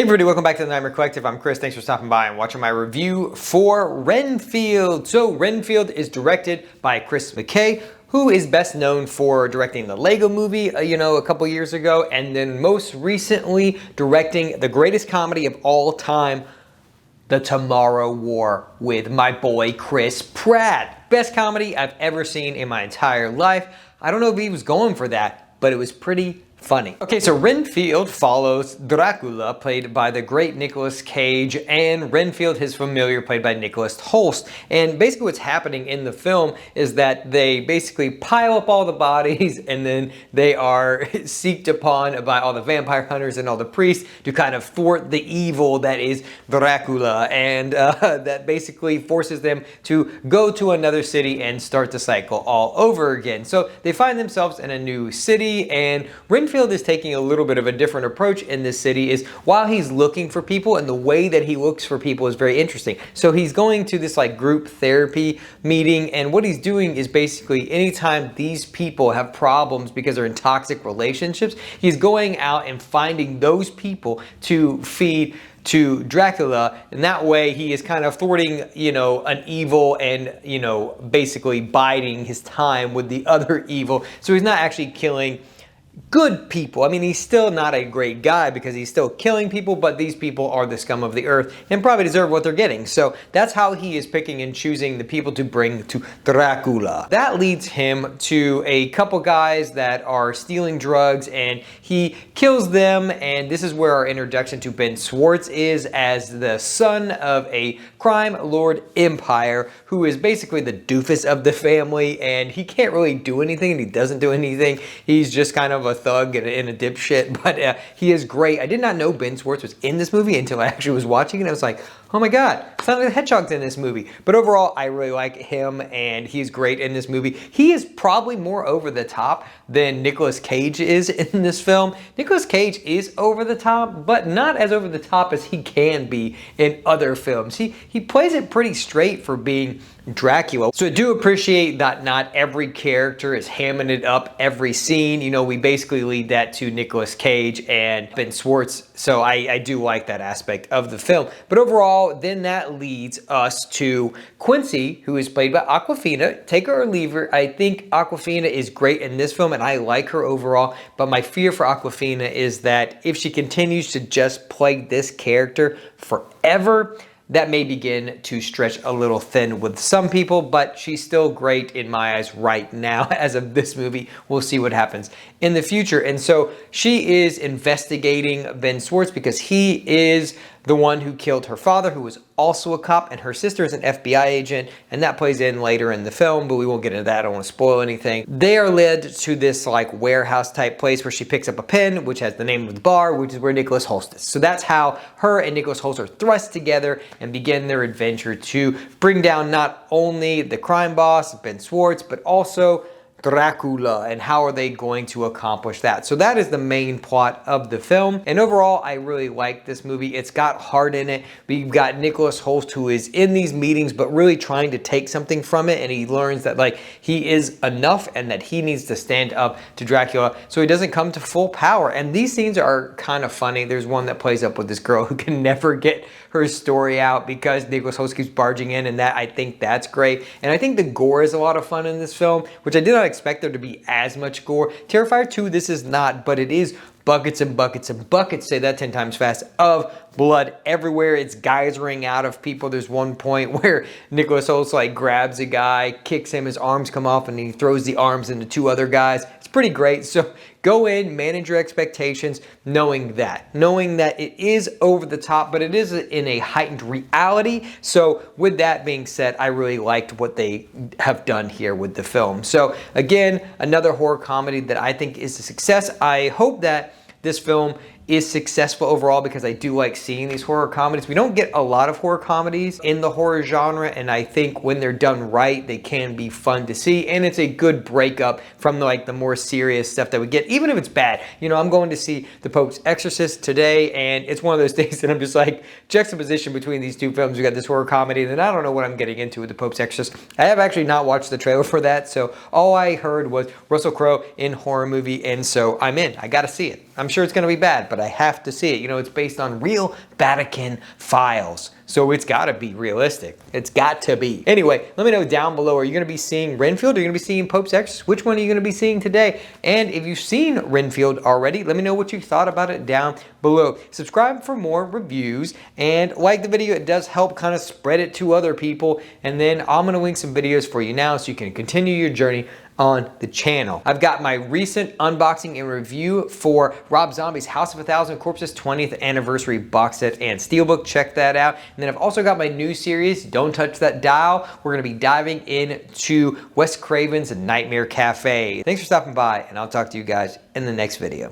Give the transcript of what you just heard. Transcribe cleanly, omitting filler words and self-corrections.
Hey everybody, welcome back to the Nightmare Collective. I'm Chris. Thanks for stopping by and watching my review for Renfield. So Renfield is directed by McKay, who is best known for directing the Lego movie, a couple years ago, and then most recently directing the greatest comedy of all time, The Tomorrow War, with my boy Chris Pratt. Best comedy I've ever seen in my entire life. I don't know if he was going for that, but it was pretty funny. Okay, so Renfield follows Dracula, played by the great Nicolas Cage, and Renfield, his familiar, played by Nicholas Holst. And basically what's happening in the film is that they basically pile up all the bodies and then they are seeked upon by all the vampire hunters and all the priests to kind of thwart the evil that is Dracula. And that basically forces them to go to another city and start the cycle all over again. So they find themselves in a new city, and Renfield is taking a little bit of a different approach in this city. Is while he's looking for people, and the way that he looks for people is very interesting. So he's going to this like group therapy meeting, and what he's doing is basically anytime these people have problems because they're in toxic relationships, he's going out and finding those people to feed to Dracula, and that way he is kind of thwarting, an evil and, basically biding his time with the other evil. So he's not actually killing good people. I mean, he's still not a great guy because he's still killing people, but these people are the scum of the earth and probably deserve what they're getting. So that's how he is picking and choosing the people to bring to Dracula. That leads him to a couple guys that are stealing drugs, and he kills them. And this is where our introduction to Ben Schwartz is, as the son of a crime lord empire who is basically the doofus of the family, and he can't really do anything, and he doesn't do anything. He's just kind of a thug and a dipshit, but he is great. I did not know Ben Schwartz was in this movie until I actually was watching it. I was like, oh my god, Sonic the Hedgehog's in this movie. But overall, I really like him, and he's great in this movie. He is probably more over the top than Nicolas Cage is in this film. Nicolas Cage is over the top, but not as over the top as he can be in other films. He plays it pretty straight for being Dracula. So I do appreciate that not every character is hamming it up every scene. We basically lead that to Nicolas Cage and Ben Schwartz. So I do like that aspect of the film. But overall, then that leads us to Quincy, who is played by Awkwafina. Take her or leave her. I think Awkwafina is great in this film, and I like her overall. But my fear for Awkwafina is that if she continues to just play this character forever, that may begin to stretch a little thin with some people, but she's still great in my eyes right now as of this movie. We'll see what happens in the future. And so she is investigating Ben Schwartz because he is the one who killed her father, who was also a cop, and her sister is an FBI agent, and that plays in later in the film, but we won't get into that. I don't want to spoil anything. They are led to this like warehouse type place where she picks up a pen, which has the name of the bar, which is where Nicholas Holst is. So that's how her and Nicholas Holst are thrust together and begin their adventure to bring down not only the crime boss, Ben Schwartz, but also Dracula, and how are they going to accomplish that. So that is the main plot of the film, and overall I really like this movie. It's got heart in it. We've got Nicholas Holst, who is in these meetings but really trying to take something from it, and he learns that like he is enough and that he needs to stand up to Dracula so he doesn't come to full power. And these scenes are kind of funny. There's one that plays up with this girl who can never get her story out because Nicholas Holst keeps barging in, and that I think that's great. And I think the gore is a lot of fun in this film, which I did not expect there to be as much gore. Terrifier 2, this is not, but it is buckets and buckets and buckets, say that 10 times fast, of blood everywhere. It's geysering out of people. There's one point where Nicholas Holst like grabs a guy, kicks him, his arms come off, and he throws the arms into two other guys. It's pretty great. So go in, manage your expectations, knowing that it is over the top, but it is in a heightened reality. So with that being said, I really liked what they have done here with the film. So again, another horror comedy that I think is a success. I hope that this film is successful overall because I do like seeing these horror comedies. We don't get a lot of horror comedies in the horror genre, and I think when they're done right, they can be fun to see, and it's a good breakup from the more serious stuff that we get, even if it's bad. I'm going to see The Pope's Exorcist today, and it's one of those things that I'm just like, juxtaposition between these two films. We got this horror comedy, and then I don't know what I'm getting into with The Pope's Exorcist. I have actually not watched the trailer for that, so all I heard was Russell Crowe in horror movie, and so I'm in. I gotta see it. I'm sure it's gonna be bad, but I have to see it. You know, it's based on real Vatican files. So it's gotta be realistic. It's got to be. Anyway, let me know down below, are you gonna be seeing Renfield? Are you gonna be seeing Pope's Exorcist? Which one are you gonna be seeing today? And if you've seen Renfield already, let me know what you thought about it down below. Subscribe for more reviews and like the video. It does help kind of spread it to other people. And then I'm gonna link some videos for you now so you can continue your journey on the channel. I've got my recent unboxing and review for Rob Zombie's House of a Thousand Corpses 20th anniversary box set and steelbook. Check that out. And then I've also got my new series, Don't Touch That Dial. We're gonna be diving into Wes Craven's Nightmare Cafe. Thanks for stopping by, and I'll talk to you guys in the next video.